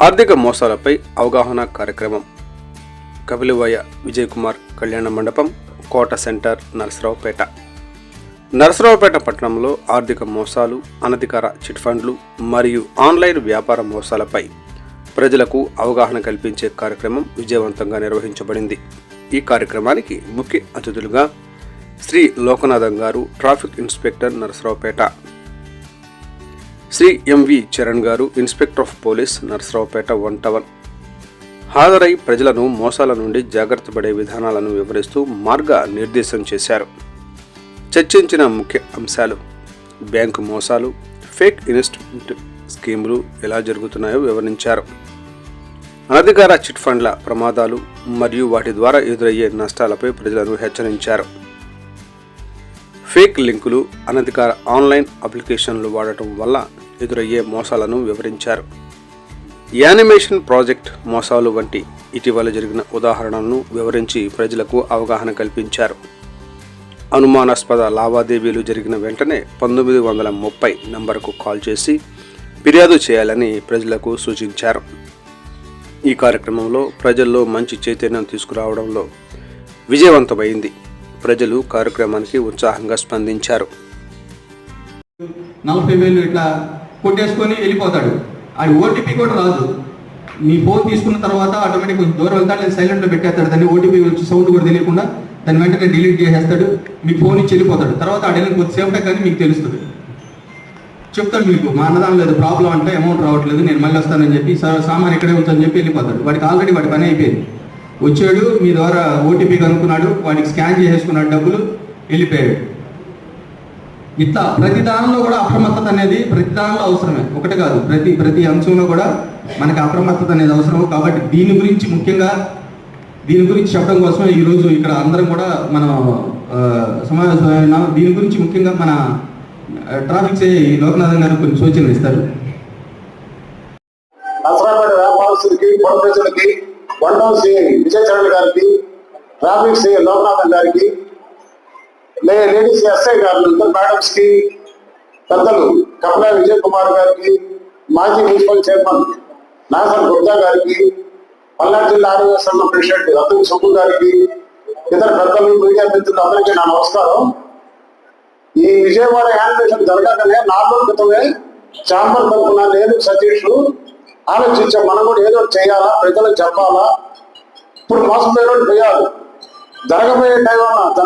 ఆర్థిక మోసాలపై అవగాహన కార్యక్రమం కపిలవాయ విజయ్ కుమార్ కళ్యాణ మండపం, కోట సెంటర్, నరసరావుపేట. నరసరావుపేట పట్టణంలో ఆర్థిక మోసాలు, అనధికార చిట్ ఫండ్లు మరియు ఆన్లైన్ వ్యాపార మోసాలపై ప్రజలకు అవగాహన కల్పించే కార్యక్రమం విజయవంతంగా నిర్వహించబడింది. ఈ కార్యక్రమానికి ముఖ్య అతిథులుగా శ్రీ లోకనాథం గారు, traffic inspector Narasaraopet, Shri MV Charan గారు, inspector of police Narasaraopet 1 town హాజరై ప్రజలను మోసాల నుండి జాగ్రత్త పడే విధానాలను వివరిస్తూ మార్గ నిర్దేశం చేశారు. చర్చించిన ముఖ్య అంశాలు: బ్యాంకు మోసాలు, ఫేక్ ఇన్వెస్ట్మెంట్ స్కీములు ఎలా జరుగుతున్నాయో వివరించారు. అనధికార చిట్ ఫండ్ల ప్రమాదాలు మరియు వాటి ద్వారా ఎదురయ్యే నష్టాలపై ప్రజలను హెచ్చరించారు. ఫేక్ లింకులు, అనధికార ఆన్లైన్ అప్లికేషన్లు వాడటం వల్ల ఎదురయ్యే మోసాలను వివరించారు. యానిమేషన్ ప్రాజెక్ట్ మోసాలు వంటి ఇటీవల జరిగిన ఉదాహరణలను వివరించి ప్రజలకు అవగాహన కల్పించారు. అనుమానాస్పద లావాదేవీలు జరిగిన వెంటనే 1930 నంబరుకు కాల్ చేసి ఫిర్యాదు చేయాలని ప్రజలకు సూచించారు. ఈ కార్యక్రమంలో ప్రజల్లో మంచి చైతన్యం తీసుకురావడంలో విజయవంతమైంది. ప్రజలు కార్యక్రమానికి ఉత్సాహంగా స్పందించారు. 40,000 ఇట్లా కొట్టేసుకొని వెళ్ళిపోతాడు. ఆ ఓటీపీ కూడా రాదు. మీ ఫోన్ తీసుకున్న తర్వాత ఆటోమేటిక్ కొంచెం దూరం వెళ్తాడు, లేదా సైలెంట్లో పెట్టేస్తాడు. దాన్ని ఓటీపీ వచ్చి సౌండ్ కూడా తెలియకుండా దాన్ని వెంటనే డిలీట్ చేసేస్తాడు. మీ ఫోన్ ఇచ్చి వెళ్ళిపోతాడు. తర్వాత ఆడేళ్ళని కొద్దిసేపటే కానీ మీకు తెలుస్తుంది. చెప్తాడు, మీకు మా అన్నదానం లేదు, ప్రాబ్లం అంటే అమౌంట్ రావట్లేదు, నేను మళ్ళీ వస్తానని చెప్పి సామాన్ ఇక్కడే ఉంచని చెప్పి వెళ్ళిపోతాడు. వాడికి ఆల్రెడీ వాడి పని అయిపోయింది. వచ్చాడు, మీ ద్వారా ఓటీపీ కనుక్కున్నాడు, వాడికి స్కాన్ చేసేసుకున్నాడు, డబ్బులు వెళ్ళిపోయాడు. ఇట్లా ప్రతి దానిలో కూడా అప్రమత్తత అనేది ప్రతి దానిలో అవసరమే. ఒకటి కాదు, ప్రతి అంశంలో కూడా మనకి అప్రమత్తత అనేది అవసరం. కాబట్టి దీని గురించి చెప్పడం కోసమే ఈరోజు ఇక్కడ అందరం కూడా మనం సమావేశమైన. దీని గురించి ముఖ్యంగా మన ట్రాఫిక్ లోకనాథం గారు కొన్ని సూచనలు ఇస్తారు. వ్యాపారస్తులకి, ప్రజలకి, 1 టౌన్ సిఐ విజయ్ చరణ్ గారికి, ట్రాఫిక్ సిఐ లోకనాథన్ గారికి, లేడీస్ ఎస్ఐ గారు, మేడమ్స్ కి, పెద్దలు కపిలవాయ విజయ్ కుమార్ గారికి, మాజీ మున్సిపల్ చైర్మన్ నాసర్ గుప్తా గారికి, పల్నాడు జిల్లా ఆరోగ్య సంఘం ప్రెసిడెంట్ అతుల్ సుబ్బు గారికి, ఇతర పెద్దలు, మీడియా మిత్రులు అందరికీ నా నమస్కారం. ఈ విజయవాడ యానిమేషన్ జరగగానే 4 రోజుల క్రితమే ఛాంబర్ తరఫున నేను సతీష్ ఆలోచించాం, మనం కూడా ఏదో చేయాలా, ప్రజలకు చెప్పాలా. ఇప్పుడు మోసపోయిన పోయారు, జరగబోయే టైం